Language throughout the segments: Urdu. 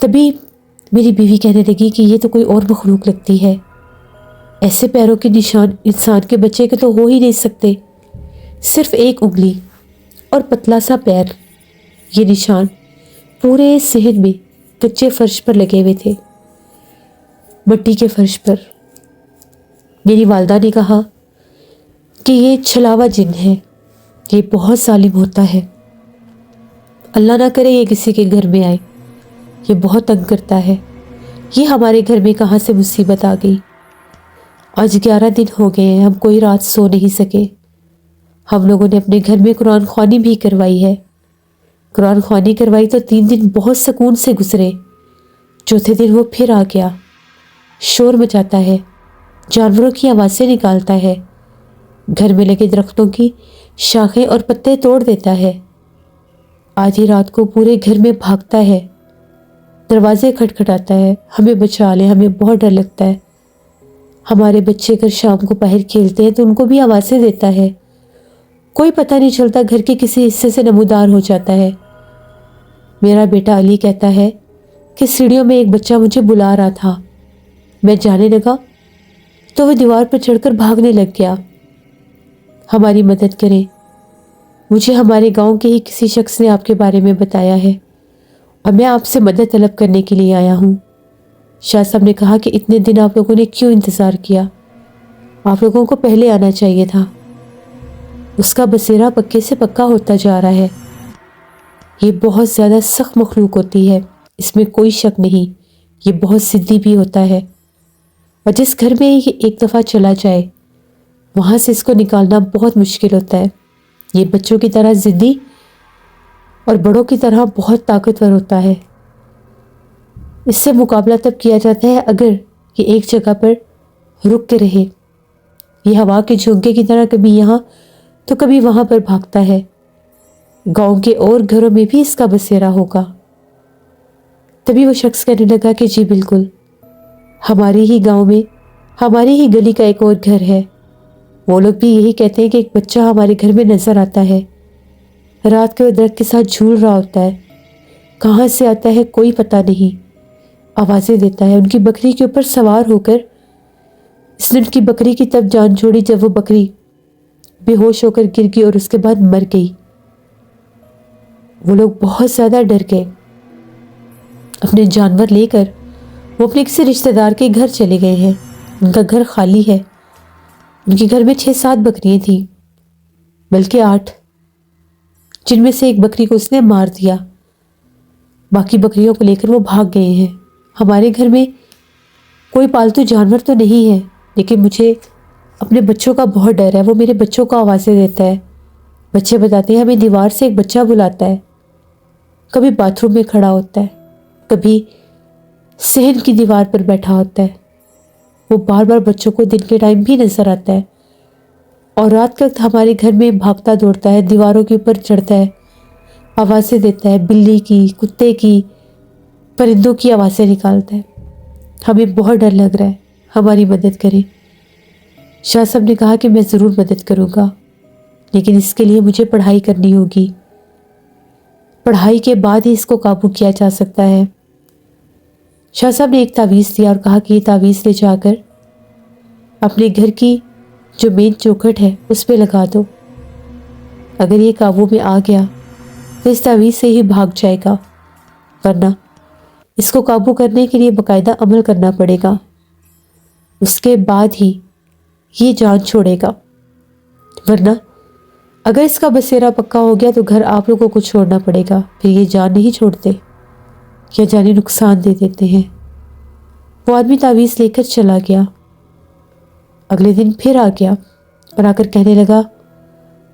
تبھی میری بیوی کہنے لگی کہ یہ تو کوئی اور مخلوق لگتی ہے، ایسے پیروں کے نشان انسان کے بچے کے تو ہو ہی نہیں سکتے، صرف ایک انگلی اور پتلا سا پیر۔ یہ نشان پورے صحن میں کچے فرش پر لگے ہوئے تھے، مٹی کے فرش پر۔ میری والدہ نے کہا کہ یہ چھلاوا جن ہے، یہ بہت ظالم ہوتا ہے، اللہ نہ کرے یہ کسی کے گھر میں آئے، یہ بہت تنگ کرتا ہے، یہ ہمارے گھر میں کہاں سے مصیبت آ گئی۔ آج 11 دن ہو گئے ہیں، ہم کوئی رات سو نہیں سکے۔ ہم لوگوں نے اپنے گھر میں قرآن خوانی بھی کروائی ہے۔ قرآن خوانی کروائی تو 3 دن بہت سکون سے گزرے، چوتھے دن وہ پھر آ گیا، شور مچاتا ہے، جانوروں کی آوازیں نکالتا ہے، گھر میں لگے درختوں کی شاخیں اور پتے توڑ دیتا ہے، آدھی رات کو پورے گھر میں بھاگتا ہے، دروازے کھٹکھٹاتا ہے، ہمیں بچا لے، ہمیں بہت ڈر لگتا ہے۔ ہمارے بچے اگر شام کو باہر کھیلتے ہیں تو ان کو بھی آوازیں دیتا ہے، کوئی پتہ نہیں چلتا، گھر کے کسی حصے سے نمودار ہو جاتا ہے۔ میرا بیٹا علی کہتا ہے کہ سیڑھیوں میں ایک بچہ مجھے بلا رہا تھا، میں جانے لگا تو وہ دیوار پر چڑھ کر بھاگنے لگ گیا۔ ہماری مدد کریں، مجھے ہمارے گاؤں کے ہی کسی شخص نے آپ کے بارے میں بتایا ہے اور میں آپ سے مدد طلب کرنے کے لیے آیا ہوں۔ شاہ صاحب نے کہا کہ اتنے دن آپ لوگوں نے کیوں انتظار کیا؟ آپ لوگوں کو پہلے آنا چاہیے تھا۔ اس کا بسیرا پکے سے پکا ہوتا جا رہا ہے، یہ بہت زیادہ سخت مخلوق ہوتی ہے، اس میں کوئی شک نہیں، یہ بہت ضدی بھی ہوتا ہے، اور جس گھر میں یہ ایک دفعہ چلا جائے وہاں سے اس کو نکالنا بہت مشکل ہوتا ہے۔ یہ بچوں کی طرح ضدی اور بڑوں کی طرح بہت طاقتور ہوتا ہے۔ اس سے مقابلہ تب کیا جاتا ہے اگر یہ ایک جگہ پر رک کے رہے۔ یہ ہوا کے جھونکے کی طرح کبھی یہاں تو کبھی وہاں پر بھاگتا ہے۔ گاؤں کے اور گھروں میں بھی اس کا بسیرا ہوگا۔ تبھی وہ شخص کہنے لگا کہ جی بالکل، ہمارے ہی گاؤں میں ہماری ہی گلی کا ایک اور گھر ہے، وہ لوگ بھی یہی کہتے ہیں کہ ایک بچہ ہمارے گھر میں نظر آتا ہے، رات کو درخت کے ساتھ جھول رہا ہوتا ہے، کہاں سے آتا ہے کوئی پتہ نہیں، آوازیں دیتا ہے۔ ان کی بکری کے اوپر سوار ہو کر اس نے ان کی بکری کی تب جان چھوڑی جب وہ بکری بے ہوش ہو کر گر گئی اور اس کے بعد مر گئی۔ وہ لوگ بہت زیادہ ڈر گئے، اپنے جانور لے کر وہ اپنے کسی رشتہ دار کے گھر چلے گئے ہیں، ان کا گھر خالی ہے۔ ان کے گھر میں 6-7 بکریاں تھیں، بلکہ 8، جن میں سے ایک بکری کو اس نے مار دیا، باقی بکریوں کو لے کر وہ بھاگ گئے ہیں۔ ہمارے گھر میں کوئی پالتو جانور تو نہیں ہے، لیکن مجھے اپنے بچوں کا بہت ڈر ہے، وہ میرے بچوں کو آوازیں دیتا ہے۔ بچے بتاتے ہیں ہمیں دیوار سے ایک بچہ بلاتا ہے، کبھی باتھ روم میں کھڑا ہوتا ہے، کبھی صحن کی دیوار پر بیٹھا ہوتا ہے، وہ بار بار بچوں کو دن کے ٹائم بھی نظر آتا ہے، اور رات کے وقت ہمارے گھر میں بھاگتا دوڑتا ہے، دیواروں کے اوپر چڑھتا ہے، آوازیں دیتا ہے، بلی کی، کتے کی، پرندوں کی آوازیں نکالتا ہے۔ ہمیں بہت ڈر لگ رہا ہے، ہماری مدد کریں۔ شاہ صاحب نے کہا کہ میں ضرور مدد کروں گا، لیکن اس کے لیے مجھے پڑھائی کرنی ہوگی، پڑھائی کے بعد ہی اس کو قابو کیا جا سکتا ہے۔ شاہ صاحب نے ایک تعویذ دیا اور کہا کہ یہ تعویذ لے جا کر اپنے گھر کی جو مین چوکھٹ ہے اس پہ لگا دو، اگر یہ قابو میں آ گیا تو اس تعویذ سے ہی بھاگ جائے گا، ورنہ اس کو قابو کرنے کے لیے باقاعدہ عمل کرنا پڑے گا، اس کے بعد ہی یہ جان چھوڑے گا، ورنہ اگر اس کا بسیرا پکا ہو گیا تو گھر آپ لوگوں کو چھوڑنا پڑے گا، پھر یہ جان نہیں چھوڑتے یا جانی نقصان دے دیتے ہیں۔ وہ آدمی تعویذ لے کر چلا گیا، اگلے دن پھر آ گیا اور آ کر کہنے لگا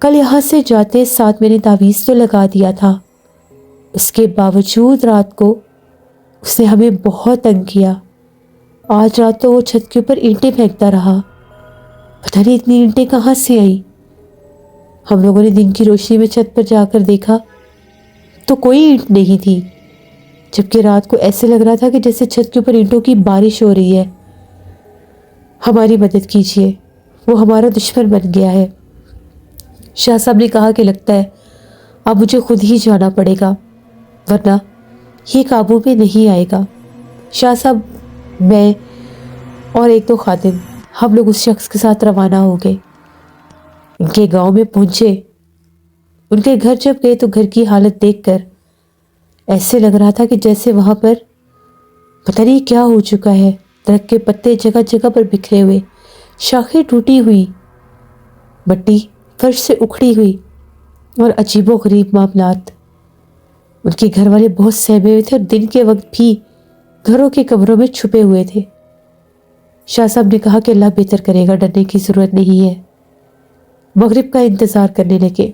کل یہاں سے جاتے ساتھ میں نے تعویذ تو لگا دیا تھا، اس کے باوجود رات کو اس نے ہمیں بہت تنگ کیا، آج رات تو وہ چھت کے اوپر اینٹیں پھینکتا رہا، پتہ نہیں اتنی اینٹیں کہاں سے آئیں۔ ہم لوگوں نے دن کی روشنی میں چھت پر جا کر دیکھا تو کوئی اینٹ نہیں تھی، جبکہ رات کو ایسے لگ رہا تھا کہ جیسے چھت کے اوپر اینٹوں کی بارش ہو رہی ہے۔ ہماری مدد کیجیے، وہ ہمارا دشمن بن گیا ہے۔ شاہ صاحب نے کہا کہ لگتا ہے اب مجھے خود ہی جانا پڑے گا، ورنہ یہ قابو میں نہیں آئے گا۔ شاہ صاحب، میں اور ایک دو خادم ہم لوگ اس شخص کے ساتھ روانہ ہو گئے۔ ان کے گاؤں میں پہنچے، ان کے گھر جب گئے تو گھر کی حالت دیکھ کر ایسے لگ رہا تھا کہ جیسے وہاں پر پتہ نہیں کیا ہو چکا ہے۔ درخت کے پتے جگہ جگہ پر بکھرے ہوئے، شاخیں ٹوٹی ہوئی، مٹی فرش سے اکھڑی ہوئی اور عجیب و غریب معاملات۔ ان کے گھر والے بہت سہمے ہوئے تھے اور دن کے وقت بھی گھروں کے کمروں میں چھپے ہوئے تھے۔ شاہ صاحب نے کہا کہ اللہ بہتر کرے گا، ڈرنے کی ضرورت نہیں ہے۔ مغرب کا انتظار کرنے لگے۔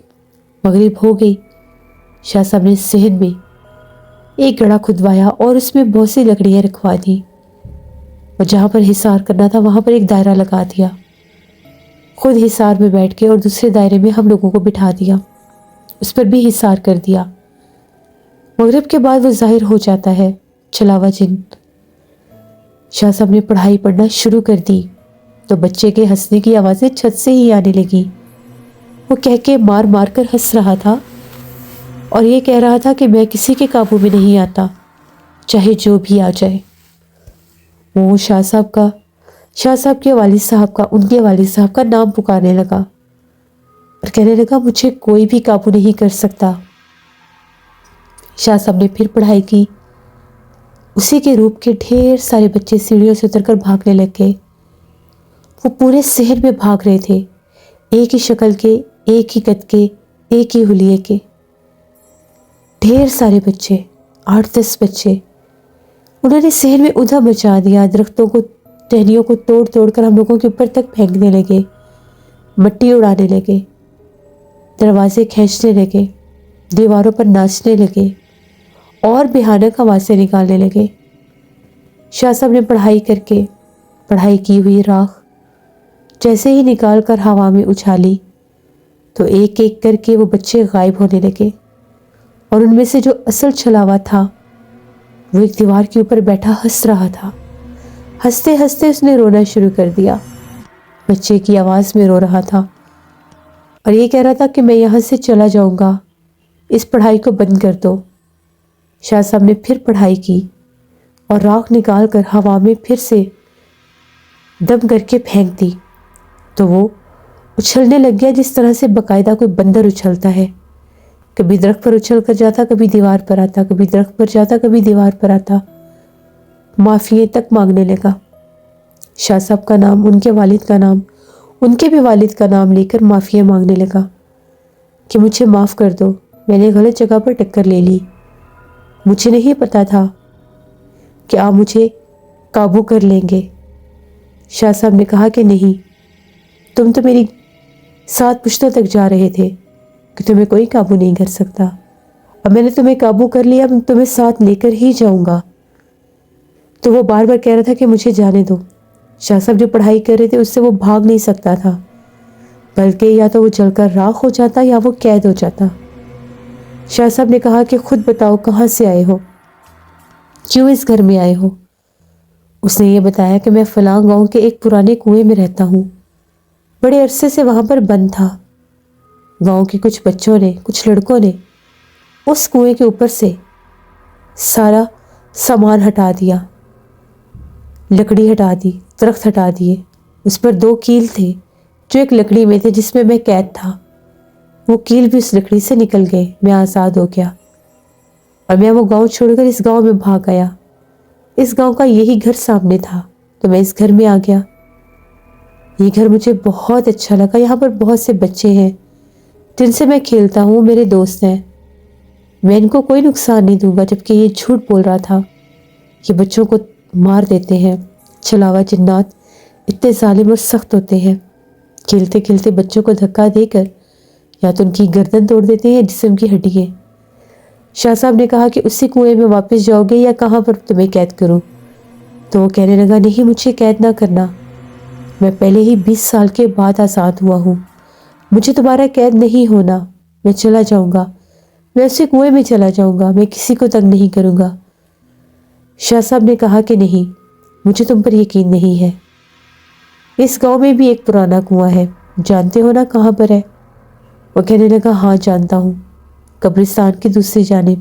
مغرب ہو گئی۔ شاہ صاحب نے صحن میں ایک گڑھا کھدوایا اور اس میں بہت سی لکڑیاں رکھوا دیں، اور جہاں پر حصار کرنا تھا وہاں پر ایک دائرہ لگا دیا۔ خود حصار میں بیٹھ کے اور دوسرے دائرے میں ہم لوگوں کو بٹھا دیا، اس پر بھی حصار کر دیا۔ مغرب کے بعد وہ ظاہر ہو جاتا ہے، چھلاوا جن۔ شاہ صاحب نے پڑھائی پڑھنا شروع کر دی تو بچے کے ہنسنے کی آوازیں چھت سے ہی آنے لگی۔ وہ کہہ کے مار مار کر ہنس رہا تھا اور یہ کہہ رہا تھا کہ میں کسی کے قابو میں نہیں آتا، چاہے جو بھی آ جائے۔ وہ شاہ صاحب کے والد صاحب کا، ان کے والد صاحب کا نام پکارنے لگا اور کہنے لگا مجھے کوئی بھی قابو نہیں کر سکتا۔ شاہ صاحب نے پھر پڑھائی کی۔ اسی کے روپ کے ڈھیر سارے بچے سیڑھیوں سے اتر کر بھاگنے لگ گئے۔ وہ پورے شہر میں بھاگ رہے تھے، ایک ہی شکل کے، ایک ہی قد کے، ایک ہی حلیے کے، ڈھیر سارے بچے، 8-10 بچے۔ انہوں نے شہر میں ادھم مچا دیا، درختوں کو، ٹہنیوں کو توڑ توڑ کر ہم لوگوں کے اوپر تک پھینکنے لگے، مٹی اڑانے لگے، دروازے کھینچنے لگے، دیواروں پر ناچنے لگے اور بھیانک آوازیں نکالنے لگے۔ شاہ صاحب نے پڑھائی کر کے پڑھائی کی ہوئی راکھ جیسے ہی نکال کر ہوا میں اچھالی تو ایک ایک کر کے وہ بچے غائب ہونے لگے، اور ان میں سے جو اصل چھلاوا تھا وہ ایک دیوار کے اوپر بیٹھا ہنس رہا تھا۔ ہنستے ہنستے اس نے رونا شروع کر دیا، بچے کی آواز میں رو رہا تھا اور یہ کہہ رہا تھا کہ میں یہاں سے چلا جاؤں گا، اس پڑھائی کو بند کر دو۔ شاہ صاحب نے پھر پڑھائی کی اور راکھ نکال کر ہوا میں پھر سے دم کر کے پھینک دی تو وہ اچھلنے لگ گیا جس طرح سے باقاعدہ کوئی بندر اچھلتا ہے۔ کبھی درخت پر اچھل کر جاتا، کبھی دیوار پر آتا، کبھی درخت پر جاتا، کبھی دیوار پر آتا۔ معافی تک مانگنے لگا۔ شاہ صاحب کا نام، ان کے والد کا نام، ان کے بھی والد کا نام لے کر معافی مانگنے لگا کہ مجھے معاف کر دو، میں نے غلط جگہ پر ٹکر لے لی، مجھے نہیں پتا تھا کہ آپ مجھے قابو کر لیں گے۔ شاہ صاحب نے کہا کہ نہیں، تم تو میری 7 پشتوں تک جا رہے تھے کہ تمہیں کوئی قابو نہیں کر سکتا، اب میں نے تمہیں قابو کر لیا، اب تمہیں ساتھ لے کر ہی جاؤں گا۔ تو وہ بار بار کہہ رہا تھا کہ مجھے جانے دو۔ شاہ صاحب جو پڑھائی کر رہے تھے اس سے وہ بھاگ نہیں سکتا تھا، بلکہ یا تو وہ جل کر راکھ ہو جاتا یا وہ قید ہو جاتا۔ شاہ صاحب نے کہا کہ خود بتاؤ کہاں سے آئے ہو، کیوں اس گھر میں آئے ہو؟ اس نے یہ بتایا کہ میں فلاں گاؤں کے ایک پرانے کنویں میں رہتا ہوں، بڑے عرصے سے وہاں پر بند تھا۔ گاؤں کے کچھ بچوں نے، کچھ لڑکوں نے اس کنویں کے اوپر سے سارا سامان ہٹا دیا، لکڑی ہٹا دی، درخت ہٹا دیے، اس پر 2 کیل تھے جو ایک لکڑی میں تھے جس میں میں قید تھا، وہ کیل بھی اس لکڑی سے نکل گئے، میں آزاد ہو گیا اور میں وہ گاؤں چھوڑ کر اس گاؤں میں بھاگ آیا۔ اس گاؤں کا یہی گھر سامنے تھا تو میں اس گھر میں آ گیا۔ یہ گھر مجھے بہت اچھا لگا، یہاں پر بہت سے بچے ہیں جن سے میں کھیلتا ہوں، میرے دوست ہیں، میں ان کو کوئی نقصان نہیں دوں گا، جبکہ یہ جھوٹ بول رہا تھا۔ یہ بچوں کو مار دیتے ہیں، چھلاوا جنات اتنے ظالم اور سخت ہوتے ہیں، کھیلتے کھیلتے بچوں کو دھکا دے کر یا تو ان کی گردن توڑ دیتے ہیں یا جسم کی ہڈیاں۔ شاہ صاحب نے کہا کہ اسی کنویں میں واپس جاؤ گے یا کہاں پر تمہیں قید کروں؟ تو وہ کہنے لگا نہیں، مجھے قید نہ کرنا، میں پہلے ہی 20 سال کے بعد آزاد ہوا ہوں، مجھے دوبارہ قید نہیں ہونا، میں چلا جاؤں گا، میں اسی کنویں میں چلا جاؤں گا، میں کسی کو تنگ نہیں کروں گا۔ شاہ صاحب نے کہا کہ نہیں، مجھے تم پر یقین نہیں ہے، اس گاؤں میں بھی ایک پرانا کنواں ہے، جانتے ہو نا کہاں پر ہے؟ وہ کہنے لگا ہاں جانتا ہوں، قبرستان کی دوسری جانب۔